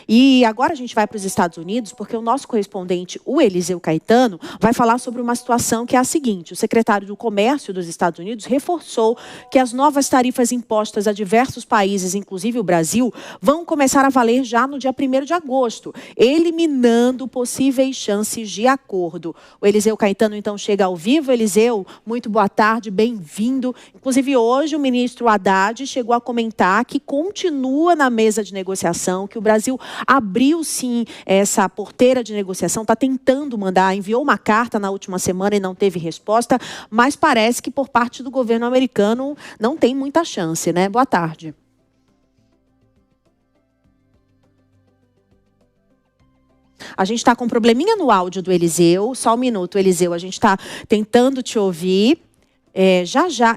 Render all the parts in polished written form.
E agora a gente vai para os Estados Unidos, porque o nosso correspondente, o Eliseu Caetano, vai falar sobre uma situação que é a seguinte: o secretário do Comércio dos Estados Unidos reforçou que as novas tarifas impostas a diversos países, inclusive o Brasil, vão começar a valer já no dia 1º de agosto, eliminando possíveis chances de acordo. O Eliseu Caetano, então, chega ao vivo. Eliseu, muito boa tarde, bem-vindo. Inclusive, hoje, o ministro Haddad chegou a comentar que continua na mesa de negociação, que o Brasil abriu, sim, essa porteira de negociação, está tentando mandar, enviou uma carta na última semana e não teve resposta, mas parece que por parte do governo americano não tem muita chance, né? Boa tarde. A gente está com um probleminha no áudio do Eliseu. Só um minuto, Eliseu, a gente está tentando te ouvir.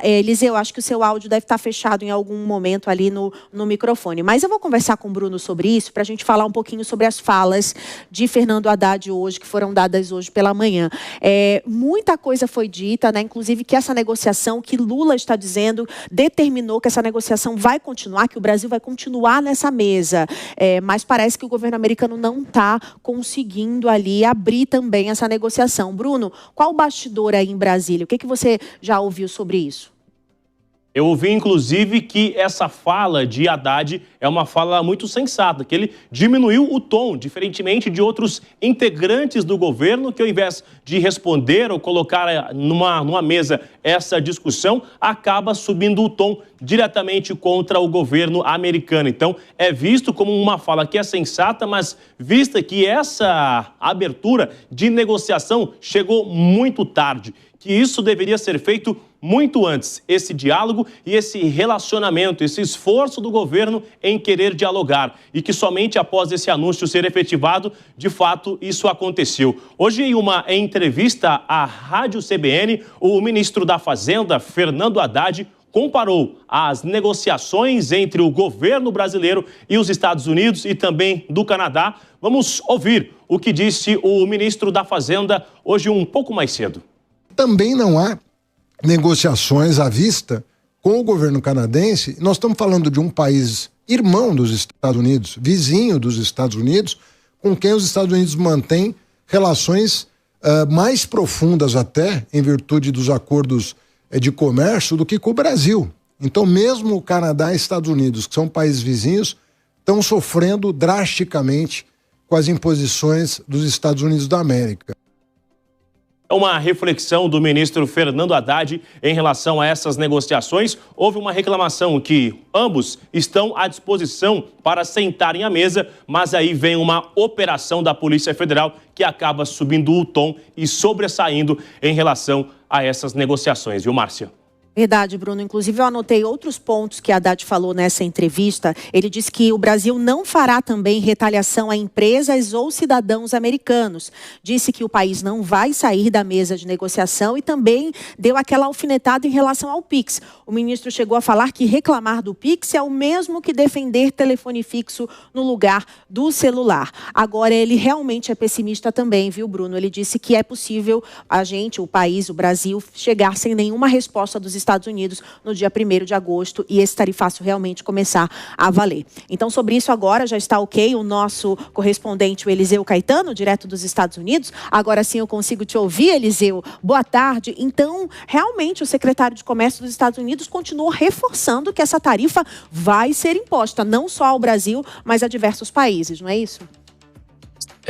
Eliseu, acho que o seu áudio deve estar fechado em algum momento ali no microfone. Mas eu vou conversar com o Bruno sobre isso, para a gente falar um pouquinho sobre as falas de Fernando Haddad hoje, que foram dadas hoje pela manhã. Muita coisa foi dita, né? Inclusive que essa negociação, que Lula está dizendo, determinou que essa negociação vai continuar, que o Brasil vai continuar nessa mesa. Mas parece que o governo americano não está conseguindo ali abrir também essa negociação. Bruno, qual o bastidor aí em Brasília? O que você já ouviu sobre isso? Eu ouvi, inclusive, que essa fala de Haddad é uma fala muito sensata, que ele diminuiu o tom, diferentemente de outros integrantes do governo, que ao invés de responder ou colocar numa mesa essa discussão, acaba subindo o tom diretamente contra o governo americano. Então, é visto como uma fala que é sensata, mas vista que essa abertura de negociação chegou muito tarde, que isso deveria ser feito muito antes, esse diálogo e esse relacionamento, esse esforço do governo em querer dialogar, e que somente após esse anúncio ser efetivado, de fato, isso aconteceu. Hoje, em uma entrevista à Rádio CBN, o ministro da Fazenda, Fernando Haddad, comparou as negociações entre o governo brasileiro e os Estados Unidos e também do Canadá. Vamos ouvir o que disse o ministro da Fazenda hoje um pouco mais cedo. Também não há negociações à vista com o governo canadense. Nós estamos falando de um país irmão dos Estados Unidos, vizinho dos Estados Unidos, com quem os Estados Unidos mantêm relações mais profundas até, em virtude dos acordos de comércio, do que com o Brasil. Então, mesmo o Canadá e Estados Unidos, que são países vizinhos, estão sofrendo drasticamente com as imposições dos Estados Unidos da América. É uma reflexão do ministro Fernando Haddad em relação a essas negociações. Houve uma reclamação que ambos estão à disposição para sentarem à mesa, mas aí vem uma operação da Polícia Federal que acaba subindo o tom e sobressaindo em relação a essas negociações, viu, Márcia? Verdade, Bruno. Inclusive, eu anotei outros pontos que Haddad falou nessa entrevista. Ele disse que o Brasil não fará também retaliação a empresas ou cidadãos americanos. Disse que o país não vai sair da mesa de negociação e também deu aquela alfinetada em relação ao Pix. O ministro chegou a falar que reclamar do Pix é o mesmo que defender telefone fixo no lugar do celular. Agora, ele realmente é pessimista também, viu, Bruno? Ele disse que é possível a gente, o país, o Brasil, chegar sem nenhuma resposta dos Estados Unidos no dia 1º de agosto e esse tarifácio realmente começar a valer. Então, sobre isso agora já está ok o nosso correspondente, o Eliseu Caetano, direto dos Estados Unidos. Agora sim eu consigo te ouvir, Eliseu. Boa tarde. Então, realmente o secretário de Comércio dos Estados Unidos continuou reforçando que essa tarifa vai ser imposta, não só ao Brasil, mas a diversos países, não é isso?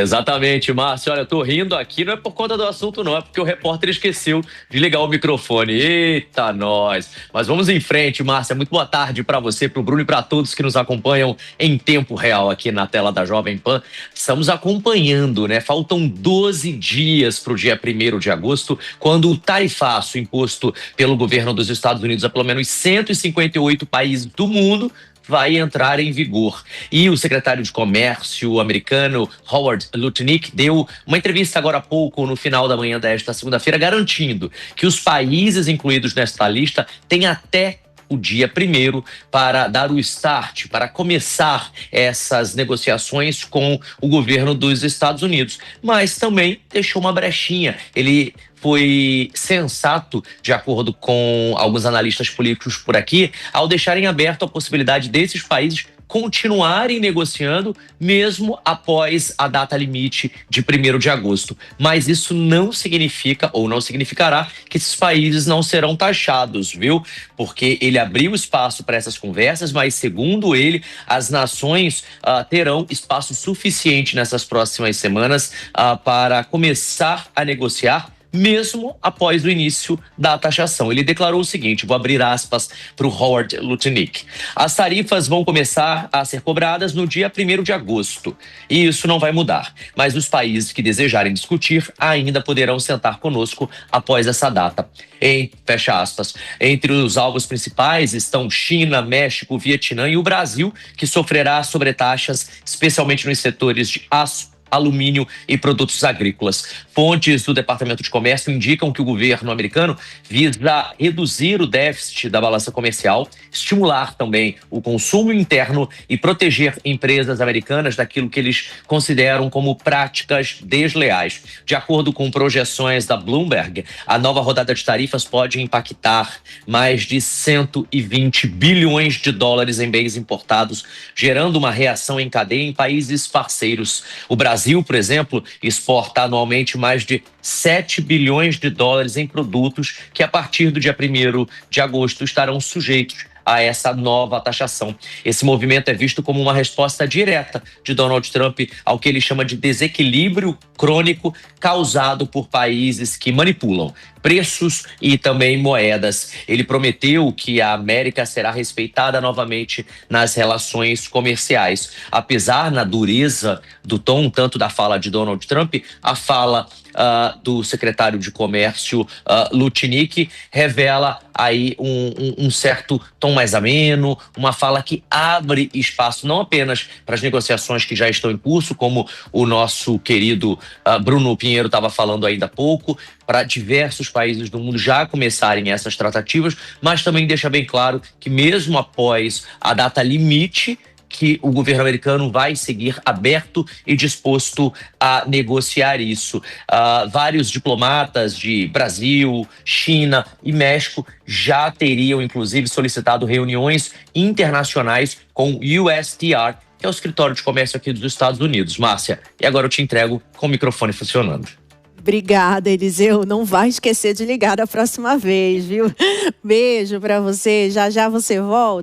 Exatamente, Márcio. Olha, eu tô rindo aqui, não é por conta do assunto não, é porque o repórter esqueceu de ligar o microfone. Eita, nós! Mas vamos em frente, Márcia. Muito boa tarde para você, para o Bruno e para todos que nos acompanham em tempo real aqui na tela da Jovem Pan. Estamos acompanhando, né? Faltam 12 dias para o dia 1º de agosto, quando o tarifaço imposto pelo governo dos Estados Unidos a pelo menos 158 países do mundo vai entrar em vigor. E o secretário de Comércio americano, Howard Lutnick, deu uma entrevista agora há pouco, no final da manhã desta segunda-feira, garantindo que os países incluídos nesta lista têm até o dia 1º para dar o start, para começar essas negociações com o governo dos Estados Unidos. Mas também deixou uma brechinha. Ele foi sensato, de acordo com alguns analistas políticos por aqui, ao deixarem aberto a possibilidade desses países continuarem negociando mesmo após a data limite de 1º de agosto. Mas isso não significa, ou não significará, que esses países não serão taxados, viu? Porque ele abriu espaço para essas conversas, mas segundo ele, as nações terão espaço suficiente nessas próximas semanas para começar a negociar mesmo após o início da taxação. Ele declarou o seguinte, vou abrir aspas para o Howard Lutnick. As tarifas vão começar a ser cobradas no dia 1º de agosto. E isso não vai mudar. Mas os países que desejarem discutir ainda poderão sentar conosco após essa data. Fecha aspas. Entre os alvos principais estão China, México, Vietnã e o Brasil, que sofrerá sobretaxas, especialmente nos setores de aço, alumínio e produtos agrícolas. Fontes do Departamento de Comércio indicam que o governo americano visa reduzir o déficit da balança comercial, estimular também o consumo interno e proteger empresas americanas daquilo que eles consideram como práticas desleais. De acordo com projeções da Bloomberg, a nova rodada de tarifas pode impactar mais de 120 bilhões de dólares em bens importados, gerando uma reação em cadeia em países parceiros. O Brasil, por exemplo, exporta anualmente mais de 7 bilhões de dólares em produtos que, a partir do dia 1º de agosto, estarão sujeitos a essa nova taxação. Esse movimento é visto como uma resposta direta de Donald Trump ao que ele chama de desequilíbrio crônico causado por países que manipulam preços e também moedas. Ele prometeu que a América será respeitada novamente nas relações comerciais. Apesar na dureza do tom, tanto da fala de Donald Trump, a fala do secretário de Comércio, Lutnick, revela aí um certo tom mais ameno, uma fala que abre espaço não apenas para as negociações que já estão em curso, como o nosso querido Bruno Pinheiro estava falando ainda há pouco, para diversos países do mundo já começarem essas tratativas, mas também deixa bem claro que mesmo após a data limite, que o governo americano vai seguir aberto e disposto a negociar isso. Vários diplomatas de Brasil, China e México já teriam, inclusive, solicitado reuniões internacionais com o USTR, que é o escritório de comércio aqui dos Estados Unidos. Márcia, e agora eu te entrego com o microfone funcionando. Obrigada, Eliseu. Não vai esquecer de ligar da próxima vez, viu? Beijo pra você. Já já você volta.